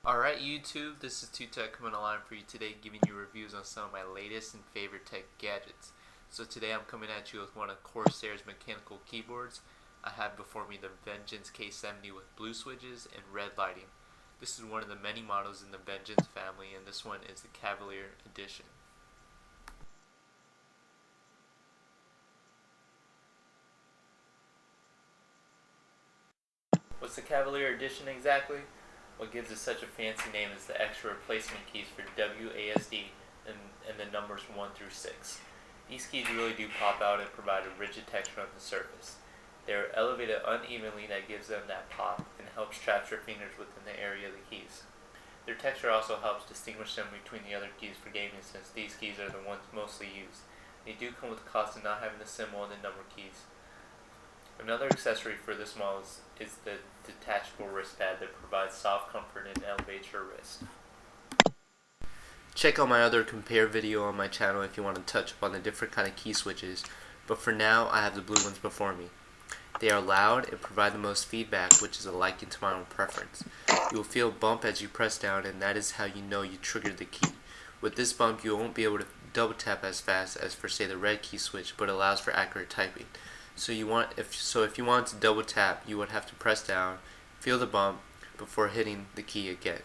Alright YouTube, this is TooTech coming online for you today, giving you reviews on some of my latest and favorite tech gadgets. So today I'm coming at you with one of Corsair's mechanical keyboards. I have before me the Vengeance K70 with blue switches and red lighting. This is one of the many models in the Vengeance family, and this one is the Cavalier Edition. What's the Cavalier Edition exactly? What gives it such a fancy name is the extra replacement keys for WASD and the numbers 1 through 6. These keys really do pop out and provide a rigid texture on the surface. They are elevated unevenly, that gives them that pop and helps trap your fingers within the area of the keys. Their texture also helps distinguish them between the other keys for gaming, since these keys are the ones mostly used. They do come with the cost of not having the symbol on the number keys. Another accessory for this model is the detachable wrist pad that provides soft comfort and elevates your wrist. Check out my other compare video on my channel if you want to touch upon the different kind of key switches, but for now I have the blue ones before me. They are loud and provide the most feedback, which is a liking to my own preference. You will feel a bump as you press down, and that is how you know you triggered the key. With this bump you won't be able to double tap as fast as for say the red key switch, but allows for accurate typing. So if you want to double tap, you would have to press down, feel the bump before hitting the key again.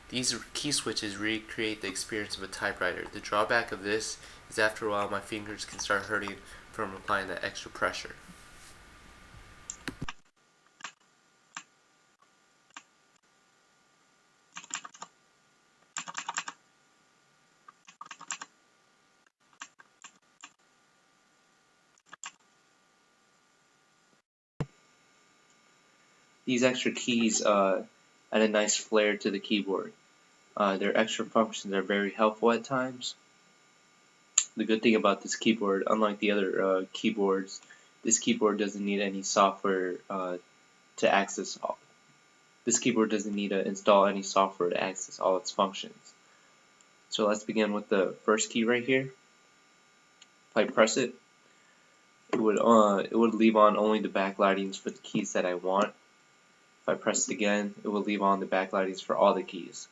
These key switches recreate the experience of a typewriter. The drawback of this is after a while my fingers can start hurting from applying that extra pressure. These extra keys add a nice flair to the keyboard. Their extra functions are very helpful at times. The good thing about this keyboard, unlike the other keyboards, this keyboard doesn't need any software to access all. This keyboard doesn't need to install any software to access all its functions. So let's begin with the first key right here. If I press it, it would leave on only the backlightings for the keys that I want. If I press it again, it will leave on the backlightings for all the keys.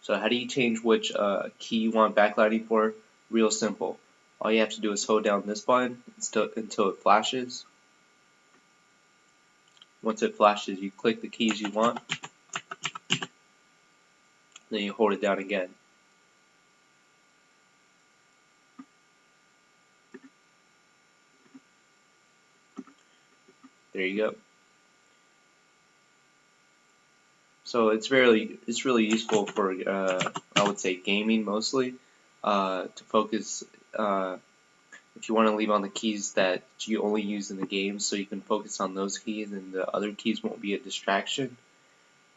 So how do you change which key you want backlighting for? Real simple. All you have to do is hold down this button until it flashes. Once it flashes, you click the keys you want, then you hold it down again. There you go. So it's really useful for I would say gaming mostly, to focus if you want to leave on the keys that you only use in the game, so you can focus on those keys and the other keys won't be a distraction.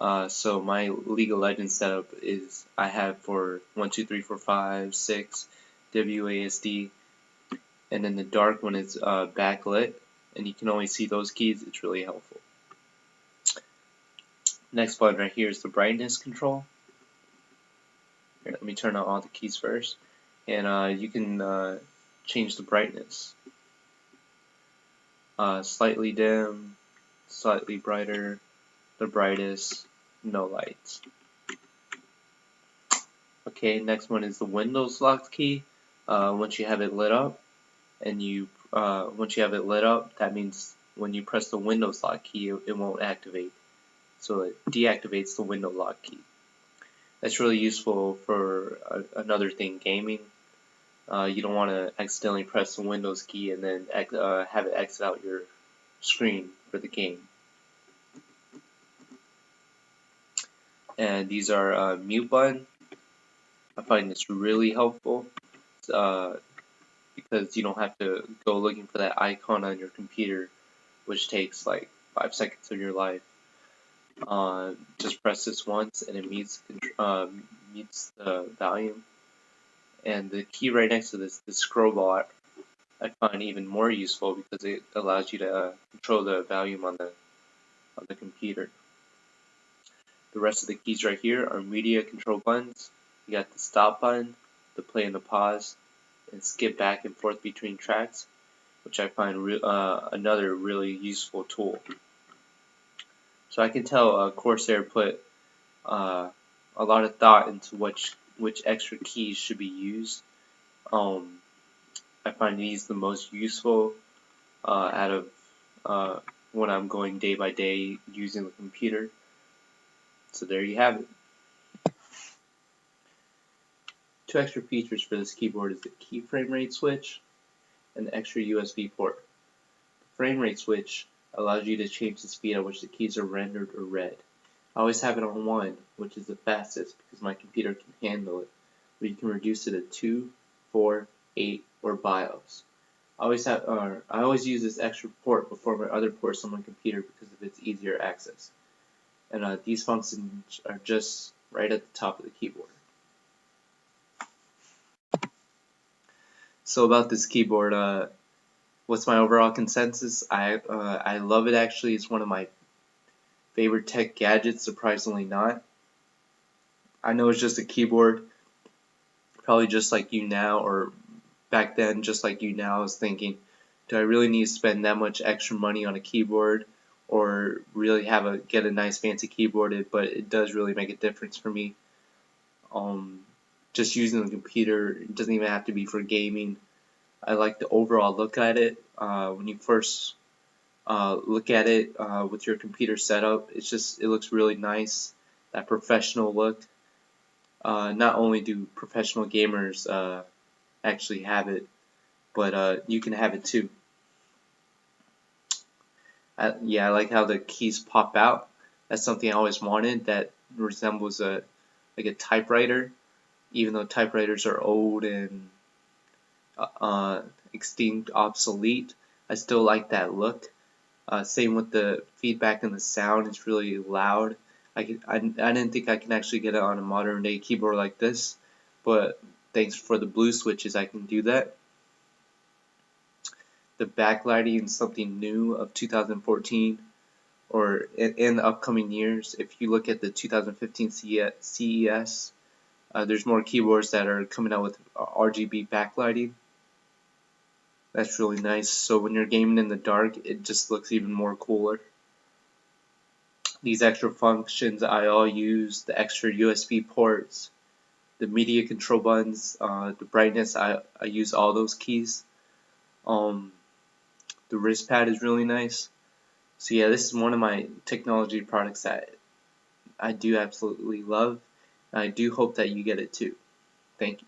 So my League of Legends setup is I have for 1, 2, 3, 4, 5, 6 WASD, and then the dark one is backlit, and you can only see those keys. It's really helpful. Next button right here is the brightness control. Here, let me turn on all the keys first, and you can change the brightness. Slightly dim, slightly brighter, the brightest, no lights. Okay, next one is the Windows lock key. Once you have it lit up, that means when you press the Windows lock key, it won't activate. So it deactivates the window lock key. That's really useful for another thing, gaming. You don't want to accidentally press the Windows key and then have it exit out your screen for the game. And these are mute button. I find this really helpful because you don't have to go looking for that icon on your computer, which takes like 5 seconds of your life. Just press this once and it mutes the volume. And the key right next to this, the scroll bar, I find even more useful because it allows you to control the volume on the computer. The rest of the keys right here are media control buttons. You got the stop button, the play and the pause, and skip back and forth between tracks, which I find another really useful tool. So I can tell Corsair put a lot of thought into which extra keys should be used. I find these the most useful out of when I'm going day by day using the computer. So there you have it. Two extra features for this keyboard is the key frame rate switch and the extra USB port. The frame rate switch allows you to change the speed at which the keys are rendered or read. I always have it on 1, which is the fastest because my computer can handle it, but you can reduce it to 2, 4, 8, or BIOS. I always use this extra port before my other ports on my computer because of its easier access. And these functions are just right at the top of the keyboard. So about this keyboard, what's my overall consensus? I love it actually. It's one of my favorite tech gadgets, surprisingly not. I know it's just a keyboard, probably just like you now, or back then just like you now. I was thinking, do I really need to spend that much extra money on a keyboard, or really get a nice fancy keyboard? But it does really make a difference for me. Just using the computer, it doesn't even have to be for gaming. I like the overall look at it. When you first look at it with your computer setup, it looks really nice. That professional look. Not only do professional gamers actually have it, but you can have it too. Yeah, I like how the keys pop out. That's something I always wanted, that resembles like a typewriter. Even though typewriters are old and extinct, obsolete, I still like that look. Same with the feedback and the sound. It's really loud. I didn't think I can actually get it on a modern day keyboard like this, but thanks for the blue switches I can do that. The backlighting is something new of 2014 or in the upcoming years. If you look at the 2015 CES, there's more keyboards that are coming out with RGB backlighting. That's really nice. So when you're gaming in the dark, it just looks even more cooler. These extra functions I all use, the extra USB ports, the media control buttons, the brightness, I use all those keys. The wrist pad is really nice. So yeah, this is one of my technology products that I do absolutely love. I do hope that you get it too. Thank you.